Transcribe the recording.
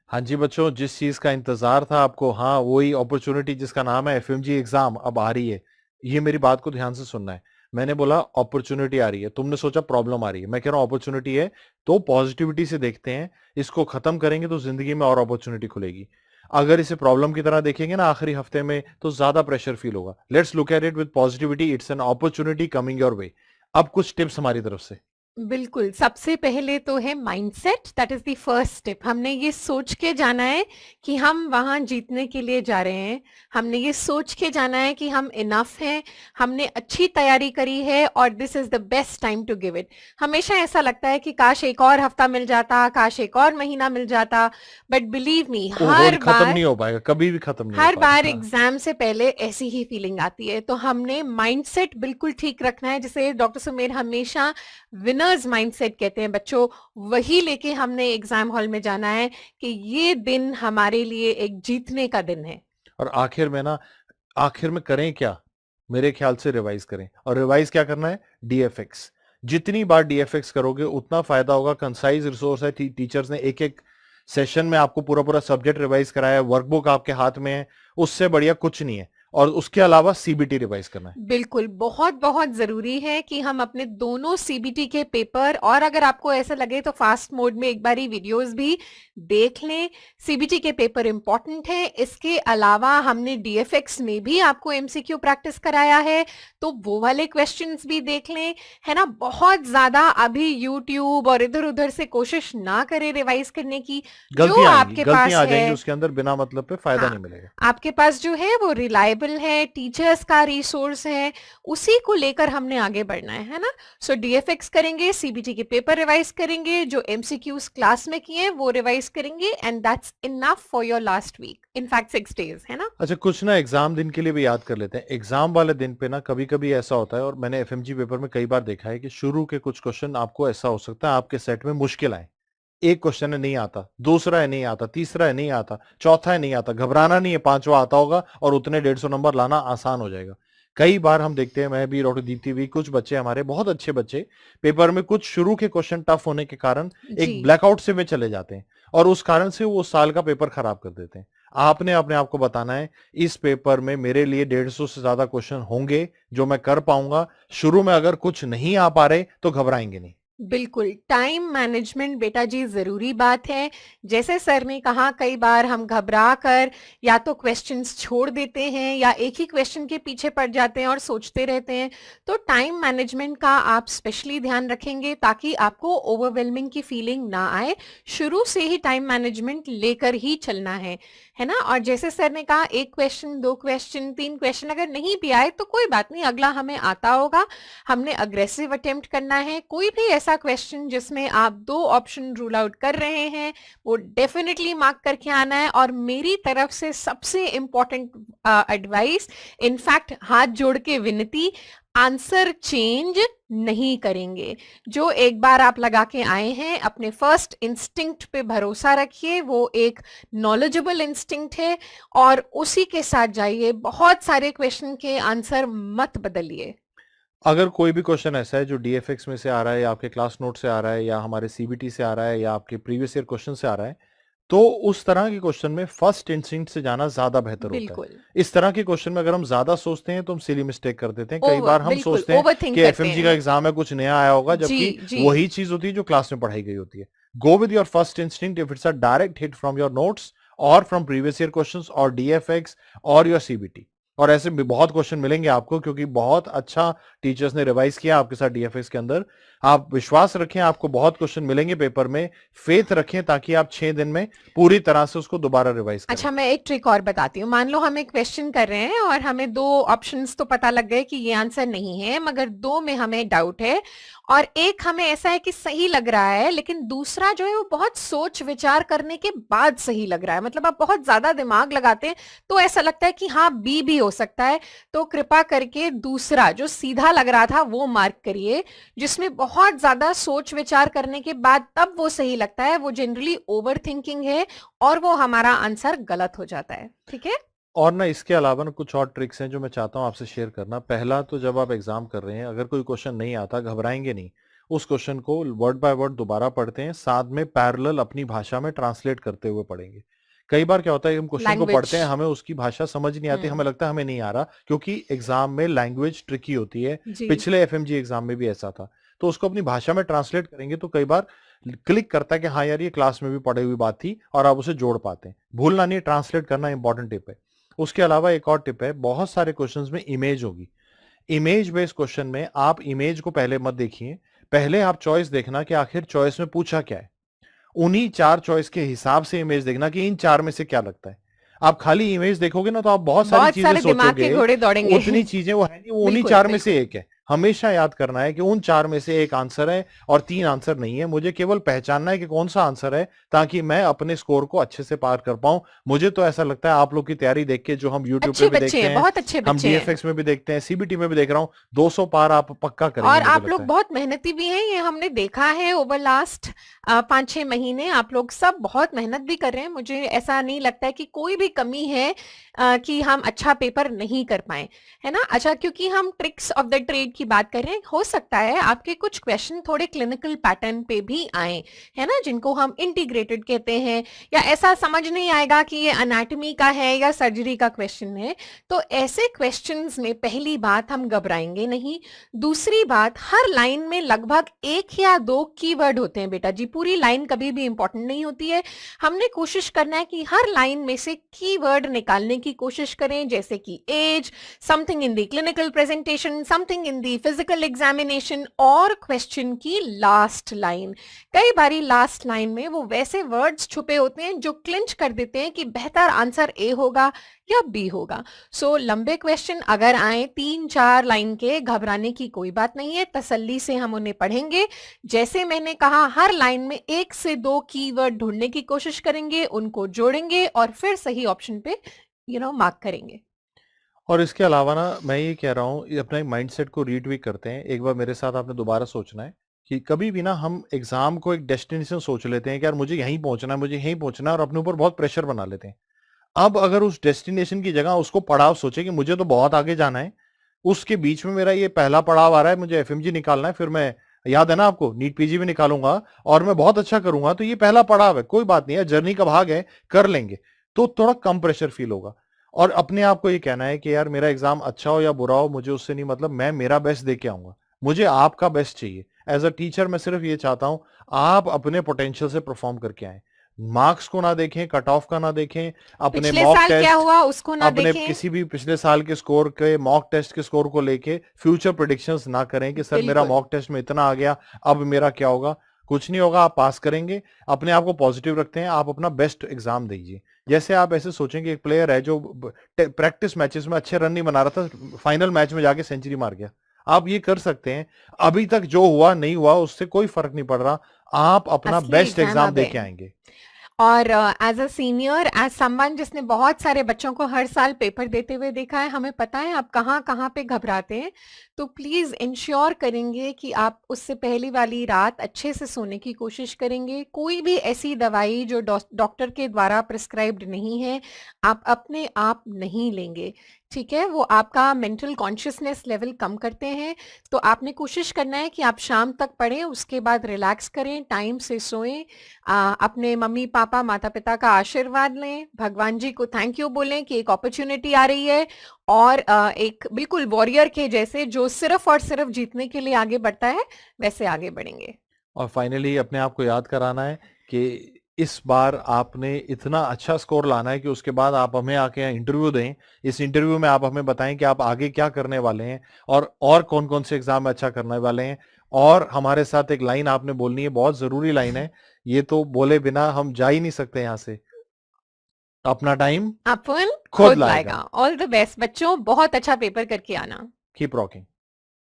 हाँ जी बच्चों, जिस चीज का इंतजार था आपको, हाँ वही अपॉर्चुनिटी जिसका नाम है एफएमजी एग्जाम अब आ रही है। ये मेरी बात को ध्यान से सुनना है। मैंने बोला अपॉर्चुनिटी आ रही है, तुमने सोचा प्रॉब्लम आ रही है। मैं कह रहा हूँ अपॉर्चुनिटी है, तो पॉजिटिविटी से देखते हैं। इसको खत्म करेंगे तो जिंदगी में और अपॉर्चुनिटी खुलेगी। अगर इसे प्रॉब्लम की तरह देखेंगे ना आखिरी हफ्ते में, तो ज्यादा प्रेशर फील होगा। Let's look at it with positivity, it's an opportunity coming your way. अब कुछ टिप्स हमारी तरफ से। बिल्कुल, सबसे पहले तो है mindset, that is the first step. हमने ये सोच के जाना है कि हम वहाँ जीतने के लिए जा रहे हैं। हमने ये सोच के जाना है कि हम इनफ हैं, हमने अच्छी तैयारी करी है और this is the best time to give it. हमेशा ऐसा लगता है कि काश एक और हफ्ता मिल जाता, काश एक और महीना मिल जाता, बट बिलीव मी ओहो, खत्म नहीं हो पाएगा, कभी भी खत्म नहीं हो हर बार पाएगा। एग्जाम से पहले ऐसी ही फीलिंग आती है। तो हमने माइंडसेट बिल्कुल ठीक रखना है, जिसे डॉक्टर सुमेर हमेशा विनर्स माइंडसेट कहते हैं बच्चों। वही लेके हमने एग्जाम हॉल में जाना है कि ये दिन हमारे लिए एक जीतने का दिन है। और आखिर में करें क्या? मेरे ख्याल से रिवाइज करें। और रिवाइज क्या करना है? डीएफएक्स। जितनी बार डीएफएक्स करोगे उतना फायदा होगा। कंसाइज रिसोर्स है, टीचर्स ने एक एक सेशन में आपको पूरा पूरा सब्जेक्ट रिवाइज कराया है, वर्कबुक आपके हाथ में है। उससे बढ़िया कुछ नहीं है। और उसके अलावा सीबीटी रिवाइज करना है। बिल्कुल, बहुत बहुत ज़रूरी है कि हम अपने दोनों सीबीटी के पेपर, और अगर आपको ऐसा लगे तो फास्ट मोड में एक बारी वीडियोस भी देख लें। सीबीटी के पेपर इंपॉर्टेंट है। इसके अलावा हमने डीएफएक्स में भी आपको एमसीक्यू प्रैक्टिस कराया है, तो वो वाले क्वेश्चंस भी देख लें, है ना। बहुत ज़्यादा अभी यूट्यूब और इधर-उधर से कोशिश ना करें रिवाइज करने की। जो आपके पास गलतियां आ जाएंगी है, उसके अंदर, बिना मतलब पे फायदा हाँ, नहीं मिलेगा। आपके पास जो है वो रिलायबल है, टीचर्स का रिसोर्स है, उसी को लेकर हमने आगे बढ़ना है ना। सो डीएफएक्स करेंगे, सीबीटी के पेपर रिवाइज करेंगे, जो एमसीक्यूज क्लास में किए हैं वो रिवाइज करेंगे, and that's enough for your last week, in fact 6 days, है ना। अच्छा, कुछ ना एग्जाम दिन के लिए भी याद कर लेते हैं। एग्जाम वाले दिन पे ना कभी कभी ऐसा होता है, और मैंने एफएमजी पेपर में कई बार देखा है कि शुरू के कुछ क्वेश्चन आपको ऐसा हो सकता है आपके सेट में मुश्किल आए। एक क्वेश्चन है नहीं आता, दूसरा है नहीं आता, तीसरा है नहीं आता, चौथा है नहीं आता। घबराना नहीं है, पांचवा आता होगा और उतने 150 नंबर लाना आसान हो जाएगा। कई बार हम देखते हैं, मैं भी, डॉक्टर दीप्ति भी, कुछ बच्चे हमारे बहुत अच्छे बच्चे पेपर में कुछ शुरू के क्वेश्चन टफ होने के कारण जी। एक ब्लैकआउट से में चले जाते हैं, और उस कारण से वो साल का पेपर खराब कर देते हैं। आपने अपने आप को बताना है, इस पेपर में मेरे लिए 150 से ज्यादा क्वेश्चन होंगे जो मैं कर पाऊंगा। शुरू में अगर कुछ नहीं आ पा रहे तो घबराएंगे नहीं। बिल्कुल, टाइम मैनेजमेंट बेटा जी ज़रूरी बात है। जैसे सर ने कहा, कई बार हम घबरा कर या तो क्वेश्चंस छोड़ देते हैं या एक ही क्वेश्चन के पीछे पड़ जाते हैं और सोचते रहते हैं। तो टाइम मैनेजमेंट का आप स्पेशली ध्यान रखेंगे ताकि आपको ओवरवेलमिंग की फीलिंग ना आए। शुरू से ही टाइम मैनेजमेंट लेकर ही चलना है ना। और जैसे सर ने कहा, 1 क्वेश्चन, 2 क्वेश्चन, 3 क्वेश्चन अगर नहीं भी आए तो कोई बात नहीं, अगला हमें आता होगा। हमने अग्रेसिव अटेम्प्ट करना है। कोई भी ऐसा क्वेश्चन जिसमें आप 2 ऑप्शन रूल आउट कर रहे हैं, वो डेफिनेटली मार्क करके आना है। और मेरी तरफ से सबसे इंपॉर्टेंट एडवाइस, इनफैक्ट हाथ जोड़ के विनती, आंसर चेंज नहीं करेंगे। जो एक बार आप लगा के आए हैं, अपने फर्स्ट इंस्टिंक्ट पे भरोसा रखिए, वो एक नॉलेजेबल इंस्टिंक्ट है, और उसी के साथ जाइए। बहुत सारे क्वेश्चन के आंसर मत बदलिए। अगर कोई भी क्वेश्चन ऐसा है जो डीएफएक्स में से आ रहा है, या आपके क्लास नोट से आ रहा है, या हमारे सीबीटी से आ रहा है, या आपके प्रीवियस ईयर क्वेश्चन से आ रहा है, तो उस तरह के क्वेश्चन में फर्स्ट इंस्टिंक्ट से जाना ज्यादा बेहतर होता है। बिल्कुल। इस तरह के क्वेश्चन में अगर हम ज्यादा सोचते हैं तो हम सिली मिस्टेक कर देते हैं। कई ओवर, बार हम बिल्कुल सोचते हैं ओवर कि थिंक करते एफएमजी का हैं। एग्जाम है, कुछ नया आया होगा, जी। जबकि जी। वही चीज होती है जो क्लास में पढ़ाई गई होती है। Go with your first instinct if it's a direct hit from your notes और फ्रॉम प्रीवियस ईयर क्वेश्चंस और डीएफएक्स और योर सीबीटी। और ऐसे भी बहुत क्वेश्चन मिलेंगे आपको, क्योंकि बहुत अच्छा टीचर्स ने रिवाइज किया आपके साथ डीएफएक्स के अंदर। आप विश्वास रखें, आपको बहुत क्वेश्चन मिलेंगे पेपर में। फेथ रखें, ताकि आप 6 दिन में पूरी तरह से उसको दोबारा रिवाइज करें। अच्छा, मैं एक ट्रिक और बताती हूँ। मान लो हम एक क्वेश्चन कर रहे हैं और हमें 2 ऑप्शंस तो पता लग गए कि ये आंसर नहीं है, मगर 2 में हमें डाउट है, और एक हमें ऐसा है कि सही लग रहा है, लेकिन दूसरा जो है वो बहुत सोच विचार करने के बाद सही लग रहा है। मतलब आप बहुत ज्यादा दिमाग लगाते हैं तो ऐसा लगता है कि हाँ, बी भी हो सकता है। तो कृपा करके दूसरा जो सीधा लग रहा था वो मार्क करिए। जिसमें बहुत ज्यादा सोच विचार करने के बाद तब वो सही लगता है, वो जनरली ओवर थिंकिंग है, और वो हमारा आंसर गलत हो जाता है। ठीक है। और ना इसके अलावा ना कुछ और ट्रिक्स हैं जो मैं चाहता हूं आपसे शेयर करना। पहला तो, जब आप एग्जाम कर रहे हैं, अगर कोई क्वेश्चन नहीं आता, घबराएंगे नहीं। उस क्वेश्चन को वर्ड बाय वर्ड दोबारा पढ़ते हैं, साथ में पैरेलल अपनी भाषा में ट्रांसलेट करते हुए पढ़ेंगे। कई बार क्या होता है, हम क्वेश्चन को पढ़ते हैं, लैंग्वेज। हमें उसकी भाषा समझ नहीं आती, हमें हम्म। लगता है हमें नहीं आ रहा, क्योंकि एग्जाम में लैंग्वेज ट्रिकी होती है। जी। पिछले एफएमजी एग्जाम में भी ऐसा था। तो उसको अपनी भाषा में ट्रांसलेट करेंगे तो कई बार क्लिक करता है कि हाँ यार, ये क्लास में भी पढ़ी हुई बात थी, और आप उसे जोड़ पाते हैं। भूलना नहीं, ट्रांसलेट करना इंपॉर्टेंट टिप है। उसके अलावा एक और टिप है, बहुत सारे क्वेश्चंस में इमेज होगी। इमेज बेस्ड क्वेश्चन में आप इमेज को पहले मत देखिए, पहले आप चॉइस देखना कि आखिर चॉइस में पूछा क्या है। उन्हीं 4 चॉइस के हिसाब से इमेज देखना कि इन 4 में से क्या लगता है। आप खाली इमेज देखोगे ना तो आप बहुत सारी बहुत चीजें सारे दिमाग के सोचोगे, घोड़े दौड़ेंगे। उतनी चीजें वो है नहीं, वो उन्हीं बिल्कुल 4 में से बिल्कुल। एक है। हमेशा याद करना है कि उन 4 में से एक आंसर है और 3 आंसर नहीं है। मुझे केवल पहचानना है कि कौन सा आंसर है, ताकि मैं अपने स्कोर को अच्छे से पार कर पाऊं। मुझे तो ऐसा लगता है, आप लोग की तैयारी देख के, जो हम यूट्यूब पे अच्छे भी बच्चे देखते हैं, हैं, बहुत अच्छे हम बच्चे हैं। डीएफएक्स में भी देखते हैं, सीबीटी में भी देख रहा हूँ, 200 पार आप पक्का करेंगे और मुझे आप लगता लोग है। बहुत मेहनती भी हैं, ये हमने देखा है ओवर लास्ट 5-6 महीने आप लोग सब बहुत मेहनत भी कर रहे हैं। मुझे ऐसा नहीं लगता है कि कोई भी कमी है कि हम अच्छा पेपर नहीं कर पाए, है ना। अच्छा, क्योंकि हम ट्रिक्स ऑफ द ट्रेड की बात कर रहे हैं, हो सकता है आपके कुछ क्वेश्चन थोड़े क्लिनिकल पैटर्न पे भी आए, है ना, जिनको हम इंटीग्रेटेड कहते हैं, या ऐसा समझ नहीं आएगा कि ये अनाटमी का है या सर्जरी का क्वेश्चन है। तो ऐसे क्वेश्चंस में पहली बात, हम घबराएंगे नहीं। दूसरी बात, हर लाइन में लगभग 1 या 2 कीवर्ड होते हैं बेटा जी, पूरी लाइन कभी भी इंपॉर्टेंट नहीं होती है। हमने कोशिश करना है कि हर लाइन में से कीवर्ड निकालने की कोशिश करें, जैसे कि age, something in the clinical presentation, something in the physical examination, और क्वेश्चन की लास्ट लाइन। कई बारी लास्ट लाइन में वो वैसे वर्ड्स छुपे होते हैं जो क्लिंच कर देते हैं कि बेहतर आंसर ए होगा या बी होगा। सो लंबे क्वेश्चन अगर आए 3-4 लाइन के, घबराने की कोई बात नहीं है, तसल्ली से हम उन्हें पढ़ेंगे। जैसे मैंने कहा, हर लाइन में 1 से 2 कीवर्ड ढूंढने की कोशिश करेंगे, उनको जोड़ेंगे और फिर सही ऑप्शन पे मार्क करेंगे। और इसके अलावा ना, मैं ये कह रहा हूँ, अपने माइंडसेट को रीट्वीक करते हैं। एक बार मेरे साथ आपने दोबारा सोचना है कि कभी भी ना हम एग्जाम को एक डेस्टिनेशन सोच लेते हैं कि यार मुझे यहीं पहुंचना है, मुझे यहीं पहुंचना है, और अपने ऊपर बहुत प्रेशर बना लेते हैं। अब अगर उस डेस्टिनेशन की जगह उसको पड़ाव सोचे कि मुझे तो बहुत आगे जाना है, उसके बीच में मेरा ये पहला पड़ाव आ रहा है, मुझे एफएमजी निकालना है, फिर मैं, याद है ना आपको, नीट पीजी भी निकालूंगा और मैं बहुत अच्छा करूंगा, तो ये पहला पड़ाव है, कोई बात नहीं है, जर्नी का भाग है, कर लेंगे। तो थोड़ा कम प्रेशर फील होगा। और अपने आप को ये कहना है कि यार मेरा एग्जाम अच्छा हो या बुरा हो, मुझे उससे नहीं मतलब, मैं मेरा बेस्ट दे के आऊंगा। मुझे आपका बेस्ट चाहिए। एज अ टीचर मैं सिर्फ ये चाहता हूं, आप अपने पोटेंशियल से परफॉर्म करके आए। मार्क्स को ना देखें, कट ऑफ का ना देखें, अपने पिछले मॉक साल क्या टेस्ट, हुआ उसको ना अपने देखें। किसी भी पिछले साल के स्कोर के, मॉक टेस्ट के स्कोर को लेके फ्यूचर प्रेडिक्शंस ना करें कि सर मेरा बिल्कुल। मॉक टेस्ट में इतना आ गया, अब मेरा क्या होगा। कुछ नहीं होगा, आप पास करेंगे। अपने आप को पॉजिटिव रखते हैं, आप अपना बेस्ट एग्जाम दीजिए। जैसे आप ऐसे सोचेंगे, एक प्लेयर है जो प्रैक्टिस मैचेस में अच्छे रन नहीं बना रहा था, फाइनल मैच में जाके सेंचुरी मार गया। आप ये कर सकते हैं। अभी तक जो हुआ नहीं हुआ उससे कोई फर्क नहीं पड़ रहा, आप अपना असली बेस्ट एग्जाम एग्जाम अब दे है। के आएंगे। और as a senior, as someone जिसने बहुत सारे बच्चों को हर साल पेपर देते हुए देखा है, हमें पता है आप कहाँ कहाँ पे घबराते हैं। तो प्लीज इंश्योर करेंगे कि आप उससे पहली वाली रात अच्छे से सोने की कोशिश करेंगे। कोई भी ऐसी दवाई जो डॉक्टर के द्वारा प्रिस्क्राइब्ड नहीं है, आप अपने आप नहीं लेंगे। ठीक है, वो आपका मेंटल कॉन्शियसनेस लेवल कम करते हैं। तो आपने कोशिश करना है कि आप शाम तक पढ़ें, उसके बाद रिलैक्स करें, टाइम से सोएं, अपने मम्मी पापा माता पिता का आशीर्वाद लें, भगवान जी को थैंक यू बोलें कि एक अपॉर्चुनिटी आ रही है, और एक बिल्कुल वॉरियर के जैसे जो सिर्फ और सिर्फ जीतने के लिए आगे बढ़ता है, वैसे आगे बढ़ेंगे। और फाइनली अपने आप को याद कराना है कि इस बार आपने इतना अच्छा स्कोर लाना है कि उसके बाद आप हमें आके यहाँ इंटरव्यू दें। इस इंटरव्यू में आप हमें बताएं कि आप आगे क्या करने वाले हैं, और कौन कौन से एग्जाम में अच्छा करने वाले हैं। और हमारे साथ एक लाइन आपने बोलनी है, बहुत जरूरी लाइन है, ये तो बोले बिना हम जा ही नहीं सकते यहाँ से। अपना टाइम अपन खुद खुद लाएगा। लाएगा। ऑल द बेस्ट बच्चों, बहुत अच्छा पेपर करके आना। Keep rocking.